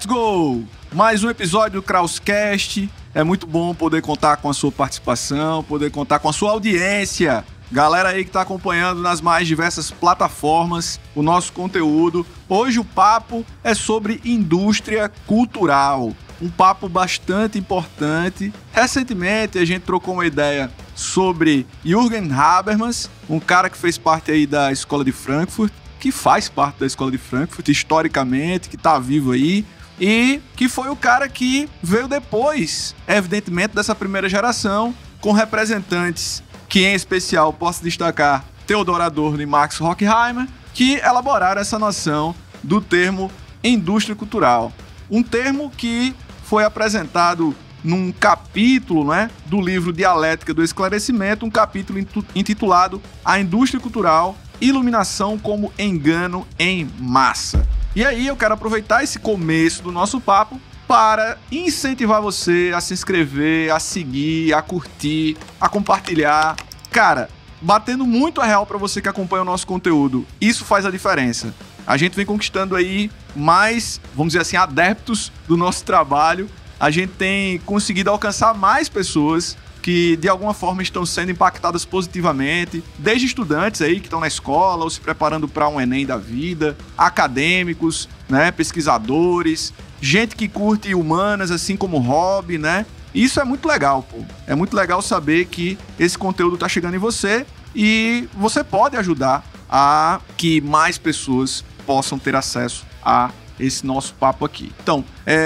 Let's go! Mais um episódio do Krauscast. É muito bom poder contar com a sua participação, poder contar com a sua audiência. Galera aí que está acompanhando nas mais diversas plataformas o nosso conteúdo. Hoje o papo é sobre indústria cultural. Um papo bastante importante. Recentemente a gente trocou uma ideia sobre Jürgen Habermas, um cara que fez parte aí da Escola de Frankfurt, que faz parte da Escola de Frankfurt historicamente, que está vivo aí, e que foi o cara que veio depois, evidentemente, dessa primeira geração, com representantes que, em especial, posso destacar Theodor Adorno e Max Horkheimer, que elaboraram essa noção do termo indústria cultural. Um termo que foi apresentado num capítulo, né, do livro Dialética do Esclarecimento, um capítulo intitulado A Indústria Cultural, Iluminação como Engano em Massa. E aí eu quero aproveitar esse começo do nosso papo para incentivar você a se inscrever, a seguir, a curtir, a compartilhar. Cara, batendo muito a real para você que acompanha o nosso conteúdo, isso faz a diferença. A gente vem conquistando aí mais, vamos dizer assim, adeptos do nosso trabalho. A gente tem conseguido alcançar mais pessoas que de alguma forma estão sendo impactadas positivamente, desde estudantes aí que estão na escola ou se preparando para um Enem da vida, acadêmicos, né, pesquisadores, gente que curte humanas assim como hobby, né? Isso é muito legal, pô. É muito legal saber que esse conteúdo está chegando em você e você pode ajudar a que mais pessoas possam ter acesso a esse nosso papo aqui. Então,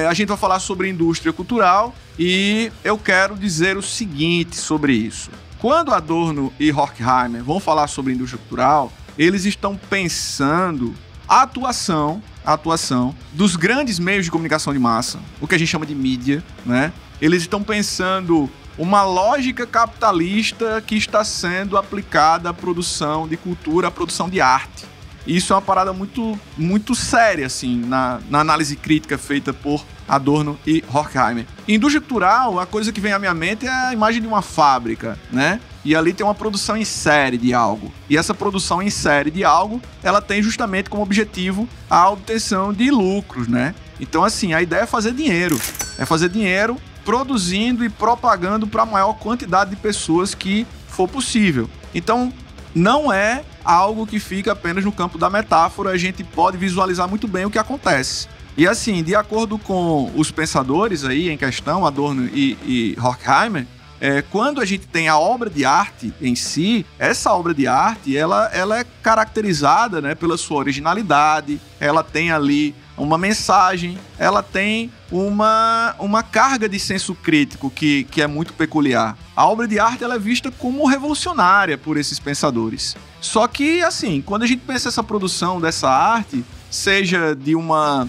a gente vai falar sobre indústria cultural e eu quero dizer o seguinte sobre isso. Quando Adorno e Horkheimer vão falar sobre indústria cultural, eles estão pensando a atuação dos grandes meios de comunicação de massa, o que a gente chama de mídia, né? Eles estão pensando uma lógica capitalista que está sendo aplicada à produção de cultura, à produção de arte. Isso é uma parada muito, muito séria, assim, na análise crítica feita por Adorno e Horkheimer. Indústria cultural, a coisa que vem à minha mente é a imagem de uma fábrica, né? E ali tem uma produção em série de algo. E essa produção em série de algo, ela tem justamente como objetivo a obtenção de lucros, né? Então, assim, a ideia é fazer dinheiro. É fazer dinheiro produzindo e propagando para a maior quantidade de pessoas que for possível. Então, não é algo que fica apenas no campo da metáfora, a gente pode visualizar muito bem o que acontece. E assim, de acordo com os pensadores aí em questão, Adorno e Horkheimer, quando a gente tem a obra de arte em si, essa obra de arte, ela é caracterizada, né, pela sua originalidade, ela tem ali uma mensagem, ela tem uma carga de senso crítico que é muito peculiar. A obra de arte ela é vista como revolucionária por esses pensadores. Só que, assim, quando a gente pensa essa produção dessa arte, seja de uma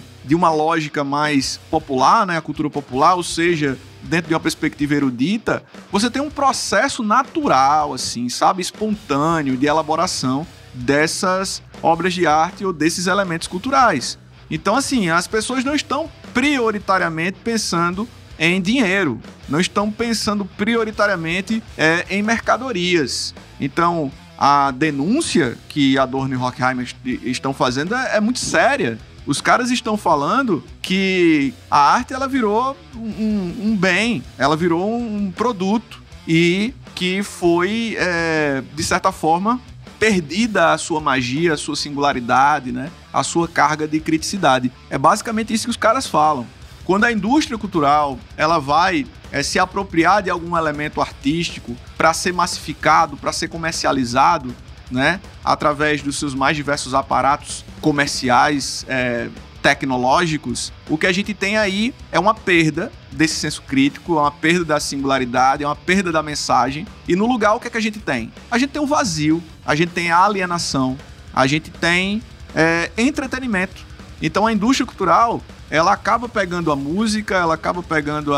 lógica mais popular, né, a cultura popular, ou seja, dentro de uma perspectiva erudita, você tem um processo natural, assim, sabe, espontâneo de elaboração dessas obras de arte ou desses elementos culturais. Então, assim, as pessoas não estão prioritariamente pensando em dinheiro, não estão pensando prioritariamente em mercadorias. Então, a denúncia que Adorno e Horkheimer estão fazendo é muito séria. Os caras estão falando que a arte ela virou um bem, ela virou um produto e que foi, de certa forma, perdida a sua magia, a sua singularidade, né? A sua carga de criticidade. É basicamente isso que os caras falam. Quando a indústria cultural ela vai se apropriar de algum elemento artístico para ser massificado, para ser comercializado, né? Através dos seus mais diversos aparatos comerciais, tecnológicos, o que a gente tem aí é uma perda desse senso crítico, é uma perda da singularidade, é uma perda da mensagem. E no lugar, o que é que a gente tem? A gente tem um vazio, a gente tem a alienação, a gente tem entretenimento. Então a indústria cultural, ela acaba pegando a música, ela acaba pegando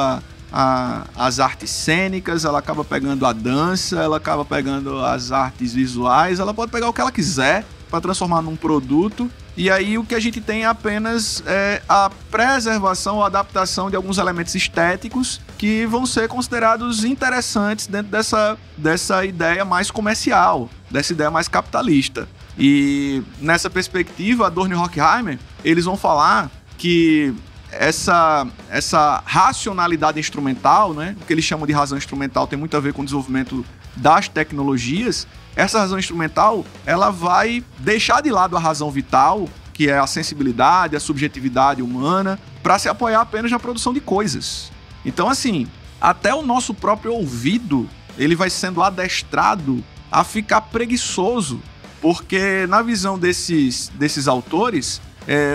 as artes cênicas, ela acaba pegando a dança, ela acaba pegando as artes visuais, ela pode pegar o que ela quiser para transformar num produto. E aí o que a gente tem é apenas a preservação ou adaptação de alguns elementos estéticos que vão ser considerados interessantes dentro dessa ideia mais comercial, dessa ideia mais capitalista. E nessa perspectiva, Adorno e Horkheimer, eles vão falar que essa racionalidade instrumental, né? O que eles chamam de razão instrumental tem muito a ver com o desenvolvimento das tecnologias. Essa razão instrumental, ela vai deixar de lado a razão vital, que é a sensibilidade, a subjetividade humana, para se apoiar apenas na produção de coisas. Então, assim, até o nosso próprio ouvido, ele vai sendo adestrado a ficar preguiçoso, porque na visão desses autores,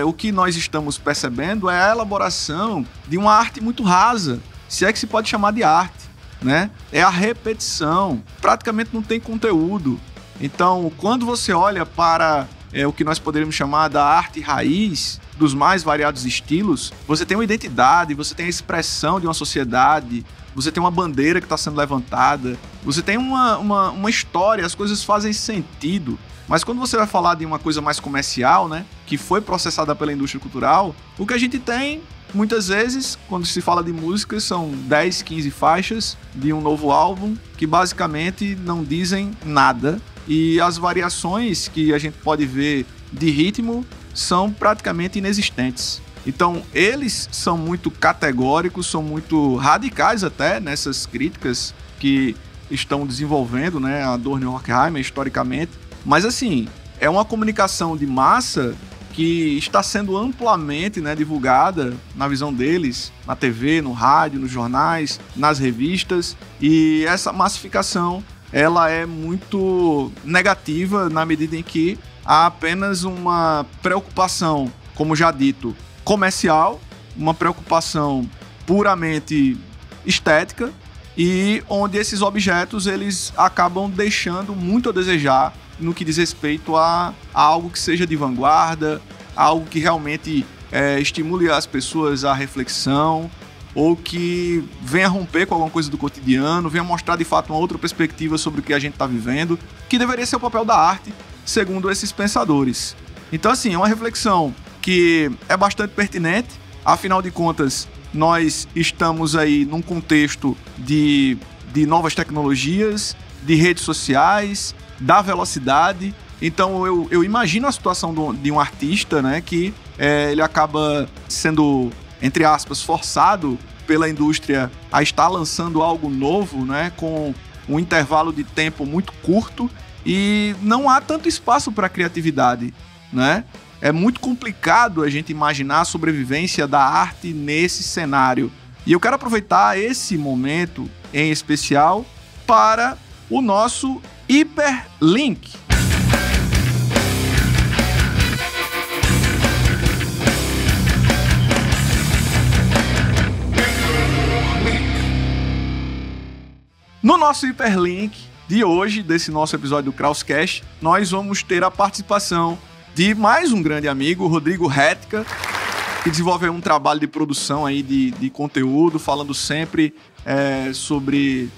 o que nós estamos percebendo é a elaboração de uma arte muito rasa, se é que se pode chamar de arte, né? É a repetição, praticamente não tem conteúdo. Então, quando você olha para o que nós poderíamos chamar da arte raiz, dos mais variados estilos, você tem uma identidade, você tem a expressão de uma sociedade, você tem uma bandeira que está sendo levantada, você tem uma história, as coisas fazem sentido. Mas quando você vai falar de uma coisa mais comercial, né, que foi processada pela indústria cultural, o que a gente tem, muitas vezes, quando se fala de música, são 10, 15 faixas de um novo álbum que basicamente não dizem nada. E as variações que a gente pode ver de ritmo são praticamente inexistentes. Então, eles são muito categóricos, são muito radicais até nessas críticas que estão desenvolvendo, né, a Adorno e Horkheimer, historicamente. Mas, assim, é uma comunicação de massa que está sendo amplamente, né, divulgada na visão deles, na TV, no rádio, nos jornais, nas revistas. E essa massificação, ela é muito negativa na medida em que há apenas uma preocupação, como já dito, comercial, uma preocupação puramente estética, e onde esses objetos eles acabam deixando muito a desejar no que diz respeito a algo que seja de vanguarda, algo que realmente estimule as pessoas à reflexão, ou que venha romper com alguma coisa do cotidiano, venha mostrar de fato uma outra perspectiva sobre o que a gente está vivendo, que deveria ser o papel da arte, segundo esses pensadores. Então, assim, é uma reflexão que é bastante pertinente, afinal de contas, nós estamos aí num contexto de novas tecnologias, de redes sociais, da velocidade. Então eu imagino a situação de um artista, né, que ele acaba sendo, entre aspas, forçado pela indústria a estar lançando algo novo, né, com um intervalo de tempo muito curto, e não há tanto espaço para criatividade, né? É muito complicado a gente imaginar a sobrevivência da arte nesse cenário. E eu quero aproveitar esse momento em especial para o nosso Hiperlink. No nosso Hiperlink de hoje, desse nosso episódio do Krauscast, nós vamos ter a participação de mais um grande amigo, Rodrigo Retka, que desenvolveu um trabalho de produção aí de conteúdo, falando sempre sobre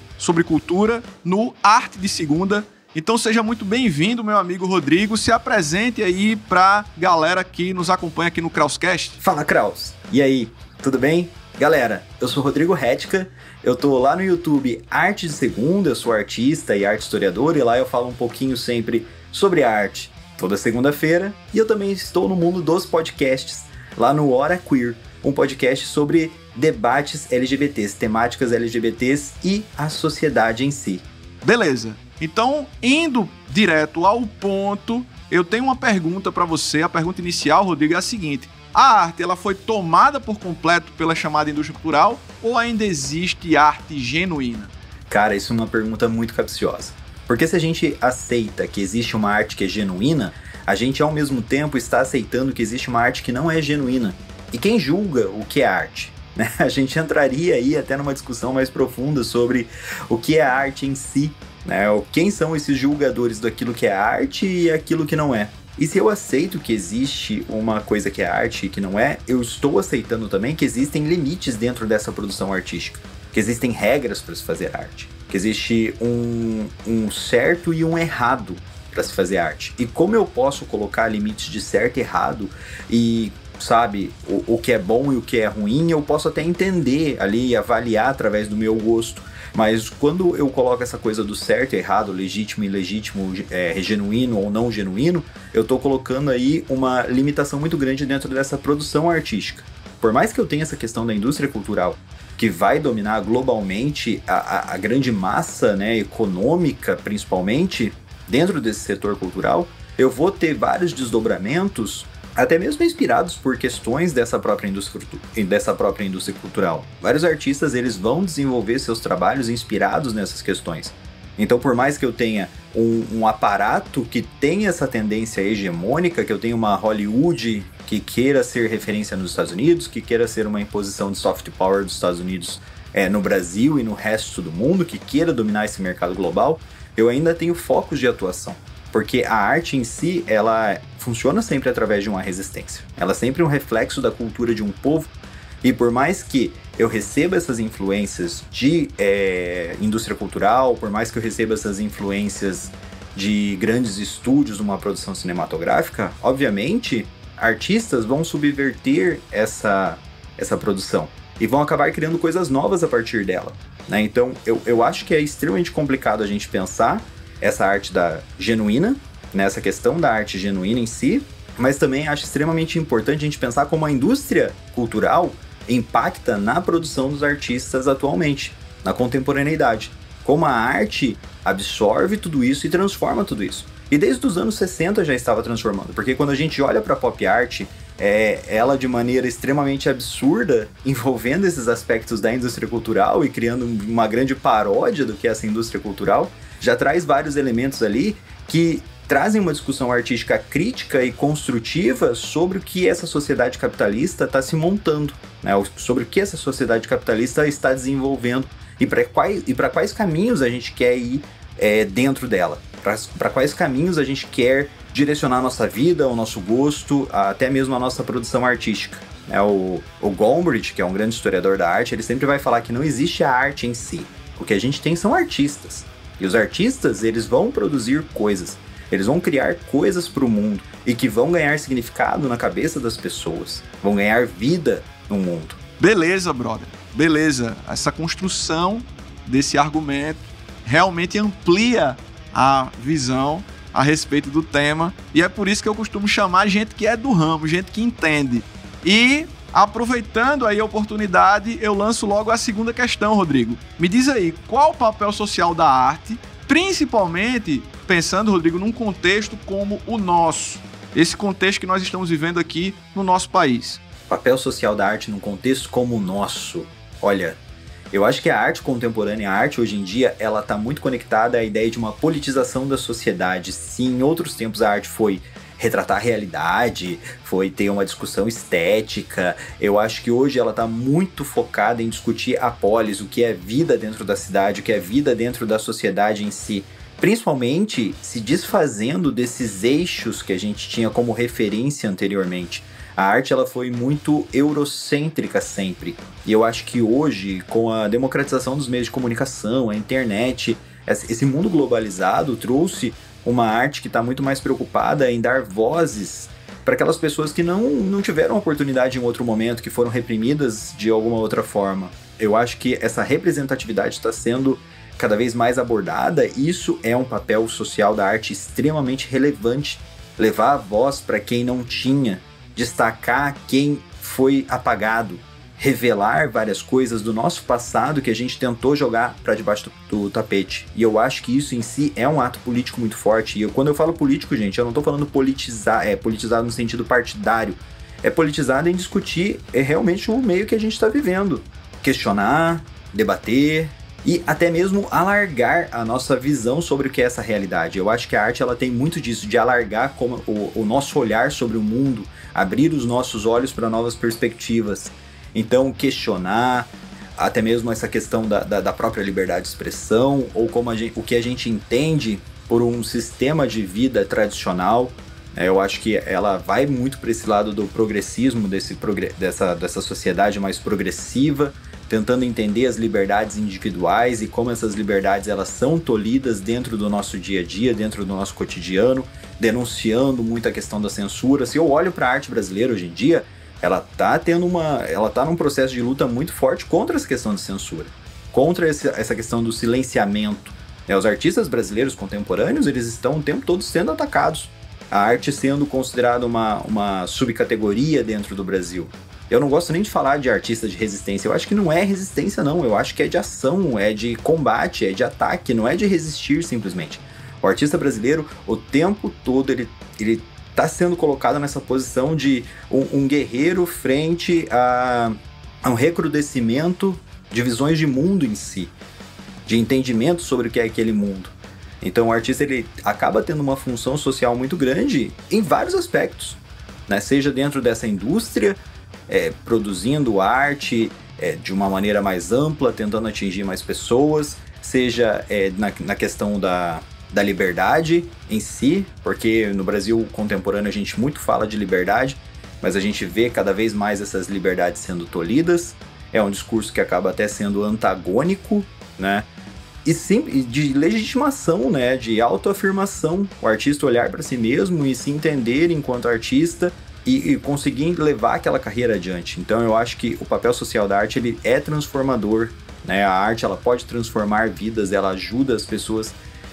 cultura no Arte de Segunda. Então seja muito bem-vindo, meu amigo Rodrigo. Se apresente aí pra galera que nos acompanha aqui no Krauscast. Fala, Kraus. E aí, tudo bem? Galera, eu sou Rodrigo Retka, eu tô lá no YouTube Arte de Segunda, eu sou artista e arte historiador, e lá eu falo um pouquinho sempre sobre arte, toda segunda-feira. E eu também estou no mundo dos podcasts, lá no Hora Queer, um podcast sobre debates LGBTs, temáticas LGBTs e a sociedade em si. Beleza. Então, indo direto ao ponto, eu tenho uma pergunta para você. A pergunta inicial, Rodrigo, é a seguinte: a arte ela foi tomada por completo pela chamada indústria cultural ou ainda existe arte genuína? Cara, isso é uma pergunta muito capciosa. Porque se a gente aceita que existe uma arte que é genuína, a gente ao mesmo tempo está aceitando que existe uma arte que não é genuína. E quem julga o que é arte? Né? A gente entraria aí até numa discussão mais profunda sobre o que é arte em si, né? Quem são esses julgadores daquilo que é arte e aquilo que não é. E se eu aceito que existe uma coisa que é arte e que não é, eu estou aceitando também que existem limites dentro dessa produção artística, que existem regras para se fazer arte, que existe um certo e um errado para se fazer arte. E como eu posso colocar limites de certo e errado e, sabe, o que é bom e o que é ruim, eu posso até entender ali e avaliar através do meu gosto. Mas quando eu coloco essa coisa do certo e errado, legítimo e ilegítimo, genuíno ou não genuíno, eu tô colocando aí uma limitação muito grande dentro dessa produção artística. por mais que eu tenha essa questão da indústria cultural, que vai dominar globalmente a grande massa, né, econômica, principalmente, dentro desse setor cultural, eu vou ter vários desdobramentos, até mesmo inspirados por questões dessa própria indústria cultural. Vários artistas, eles vão desenvolver seus trabalhos inspirados nessas questões. Então, por mais que eu tenha um aparato que tenha essa tendência hegemônica, que eu tenha uma Hollywood que queira ser referência nos Estados Unidos, que queira ser uma imposição de soft power dos Estados Unidos no Brasil e no resto do mundo, que queira dominar esse mercado global, eu ainda tenho focos de atuação. Porque a arte em si, ela funciona sempre através de uma resistência. Ela é sempre um reflexo da cultura de um povo. E por mais que eu receba essas influências de indústria cultural, por mais que eu receba essas influências de grandes estúdios numa produção cinematográfica, obviamente, artistas vão subverter essa produção e vão acabar criando coisas novas a partir dela, né? Então, eu acho que é extremamente complicado a gente pensar essa arte genuína, nessa questão da arte genuína em si, mas também acho extremamente importante a gente pensar como a indústria cultural impacta na produção dos artistas atualmente, na contemporaneidade. Como a arte absorve tudo isso e transforma tudo isso. E desde os anos 60 já estava transformando, porque quando a gente olha para a pop art, ela de maneira extremamente absurda, envolvendo esses aspectos da indústria cultural e criando uma grande paródia do que é essa indústria cultural, já traz vários elementos ali que trazem uma discussão artística crítica e construtiva sobre o que essa sociedade capitalista está se montando, né? Sobre o que essa sociedade capitalista está desenvolvendo e para quais caminhos a gente quer ir dentro dela, para quais caminhos a gente quer direcionar a nossa vida, o nosso gosto, até mesmo a nossa produção artística. O Gombrich, que é um grande historiador da arte, ele sempre vai falar que não existe a arte em si. O que a gente tem são artistas. E os artistas, eles vão produzir coisas. Eles vão criar coisas para o mundo e que vão ganhar significado na cabeça das pessoas. Vão ganhar vida no mundo. Beleza, brother. Beleza. Essa construção desse argumento realmente amplia a visão a respeito do tema. E é por isso que eu costumo chamar gente que é do ramo, gente que entende. E, aproveitando aí a oportunidade, eu lanço logo a segunda questão, Rodrigo. Me diz aí, qual o papel social da arte, principalmente pensando, Rodrigo, num contexto como o nosso, esse contexto que nós estamos vivendo aqui no nosso país? Papel social da arte num contexto como o nosso. Olha, eu acho que a arte contemporânea, a arte hoje em dia, ela está muito conectada à ideia de uma politização da sociedade. Se em outros tempos a arte foi retratar a realidade, foi ter uma discussão estética, eu acho que hoje ela está muito focada em discutir a polis, o que é vida dentro da cidade, o que é vida dentro da sociedade em si. Principalmente se desfazendo desses eixos que a gente tinha como referência anteriormente. A arte ela foi muito eurocêntrica sempre. E eu acho que hoje, com a democratização dos meios de comunicação, a internet, esse mundo globalizado trouxe uma arte que está muito mais preocupada em dar vozes para aquelas pessoas que não tiveram oportunidade em outro momento, que foram reprimidas de alguma outra forma. Eu acho que essa representatividade está sendo cada vez mais abordada. Isso é um papel social da arte extremamente relevante. Levar a voz para quem não tinha, destacar quem foi apagado, revelar várias coisas do nosso passado que a gente tentou jogar para debaixo do tapete. E eu acho que isso em si é um ato político muito forte. E quando eu falo político, gente, eu não estou falando politizar, politizado no sentido partidário. É politizado em discutir realmente o meio que a gente está vivendo. Questionar, debater e até mesmo alargar a nossa visão sobre o que é essa realidade. Eu acho que a arte ela tem muito disso, de alargar como o nosso olhar sobre o mundo, abrir os nossos olhos para novas perspectivas. Então, questionar até mesmo essa questão da própria liberdade de expressão, ou como o que a gente entende por um sistema de vida tradicional. Eu acho que ela vai muito para esse lado do progressismo, dessa sociedade mais progressiva, tentando entender as liberdades individuais e como essas liberdades elas são tolhidas dentro do nosso dia a dia, dentro do nosso cotidiano, denunciando muito a questão da censura. Se eu olho para a arte brasileira hoje em dia, ela tá num processo de luta muito forte contra essa questão de censura, contra essa questão do silenciamento. Os artistas brasileiros contemporâneos, eles estão o tempo todo sendo atacados. A arte sendo considerada uma subcategoria dentro do Brasil. Eu não gosto nem de falar de artista de resistência. Eu acho que não é resistência, não. Eu acho que é de ação, é de combate, é de ataque, não é de resistir simplesmente. O artista brasileiro, o tempo todo, ele tá sendo colocado nessa posição de um guerreiro frente a um recrudescimento de visões de mundo em si, de entendimento sobre o que é aquele mundo. Então o artista, ele acaba tendo uma função social muito grande em vários aspectos, né? Seja dentro dessa indústria, produzindo arte de uma maneira mais ampla, tentando atingir mais pessoas, seja na questão da liberdade em si, porque no Brasil contemporâneo a gente muito fala de liberdade, mas a gente vê cada vez mais essas liberdades sendo tolhidas. É um discurso que acaba até sendo antagônico, né? E sim, de legitimação, né? De autoafirmação, o artista olhar para si mesmo e se entender enquanto artista e conseguir levar aquela carreira adiante. Então eu acho que o papel social da arte, ele é transformador, né? A arte, ela pode transformar vidas, ela ajuda as pessoas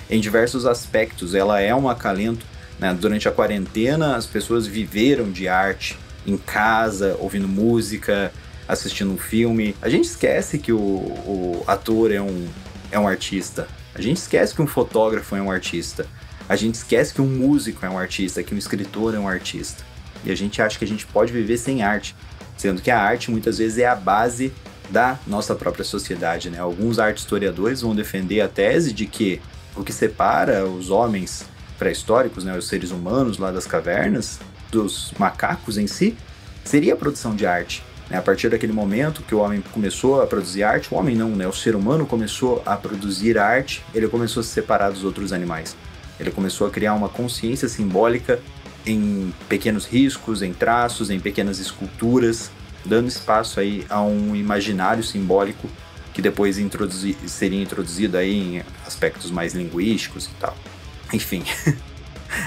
em diversos aspectos, ela é um acalento, né? Durante a quarentena, as pessoas viveram de arte em casa, ouvindo música, assistindo um filme. A gente esquece que o ator é um artista. A gente esquece que um fotógrafo é um artista. A gente esquece que um músico é um artista, que um escritor é um artista. E a gente acha que a gente pode viver sem arte, sendo que a arte muitas vezes é a base da nossa própria sociedade, né? Alguns arte historiadores vão defender a tese de que o que separa os homens pré-históricos, né, os seres humanos lá das cavernas, dos macacos em si, seria a produção de arte. A partir daquele momento que o homem começou a produzir arte, o homem não, né? O ser humano começou a produzir arte, ele começou a se separar dos outros animais. Ele começou a criar uma consciência simbólica em pequenos riscos, em traços, em pequenas esculturas, dando espaço aí a um imaginário simbólico que depois seria introduzido aí em aspectos mais linguísticos e tal. Enfim,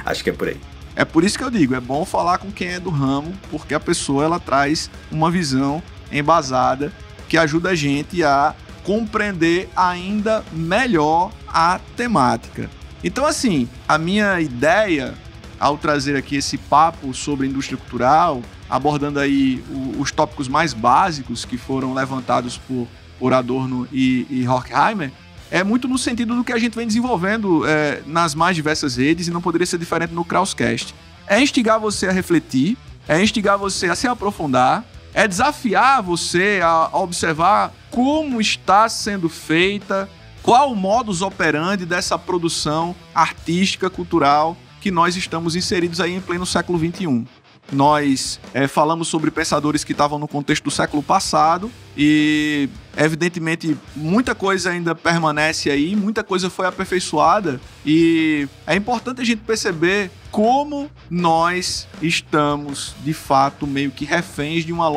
acho que é por aí. É por isso que eu digo, é bom falar com quem é do ramo, porque a pessoa, ela traz uma visão embasada que ajuda a gente a compreender ainda melhor a temática. Então, assim, a minha ideia ao trazer aqui esse papo sobre indústria cultural, abordando aí os tópicos mais básicos que foram levantados por Adorno e Horkheimer, é muito no sentido do que a gente vem desenvolvendo nas mais diversas redes, e não poderia ser diferente no Krauscast. É instigar você a refletir, é instigar você a se aprofundar, é desafiar você a observar como está sendo feita, qual o modus operandi dessa produção artística, cultural, que nós estamos inseridos aí em pleno século XXI. Nós falamos sobre pensadores que estavam no contexto do século passado e, evidentemente, muita coisa ainda permanece aí, muita coisa foi aperfeiçoada, e é importante a gente perceber como nós estamos, de fato, meio que reféns de uma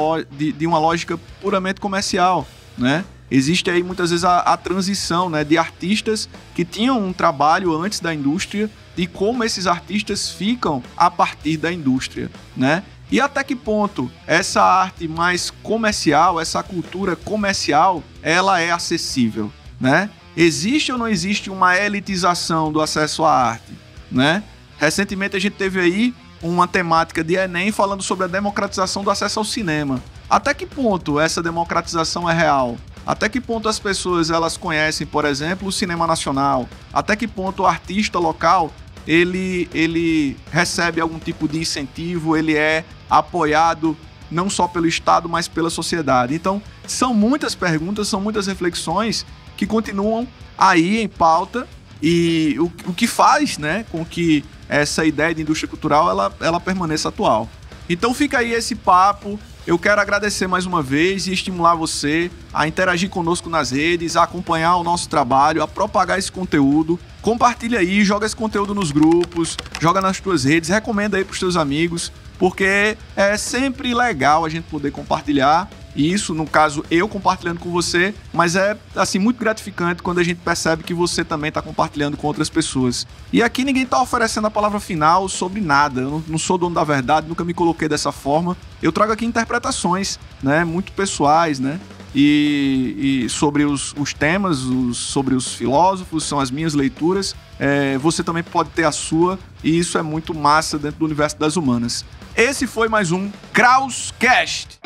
lógica puramente comercial, né? Existe aí muitas vezes a transição, né, de artistas que tinham um trabalho antes da indústria e como esses artistas ficam a partir da indústria, né? E até que ponto essa arte mais comercial, essa cultura comercial, ela é acessível, né? Existe ou não existe uma elitização do acesso à arte, né? Recentemente a gente teve aí uma temática de Enem falando sobre a democratização do acesso ao cinema. Até que ponto essa democratização é real? Até que ponto as pessoas, elas conhecem, por exemplo, o cinema nacional? Até que ponto o artista local, ele recebe algum tipo de incentivo, ele é apoiado não só pelo Estado, mas pela sociedade? Então, são muitas perguntas, são muitas reflexões que continuam aí em pauta, e o que faz, né, com que essa ideia de indústria cultural ela permaneça atual. Então fica aí esse papo. Eu quero agradecer mais uma vez e estimular você a interagir conosco nas redes, a acompanhar o nosso trabalho, a propagar esse conteúdo. Compartilha aí, joga esse conteúdo nos grupos, joga nas tuas redes, recomenda aí para os teus amigos, porque é sempre legal a gente poder compartilhar. E isso, no caso, eu compartilhando com você, mas é, assim, muito gratificante quando a gente percebe que você também está compartilhando com outras pessoas. E aqui ninguém está oferecendo a palavra final sobre nada. Eu não sou dono da verdade, nunca me coloquei dessa forma. Eu trago aqui interpretações, né, muito pessoais, né, e sobre os temas, sobre os filósofos, são as minhas leituras. Você também pode ter a sua, e isso é muito massa dentro do universo das humanas. Esse foi mais um Krauscast.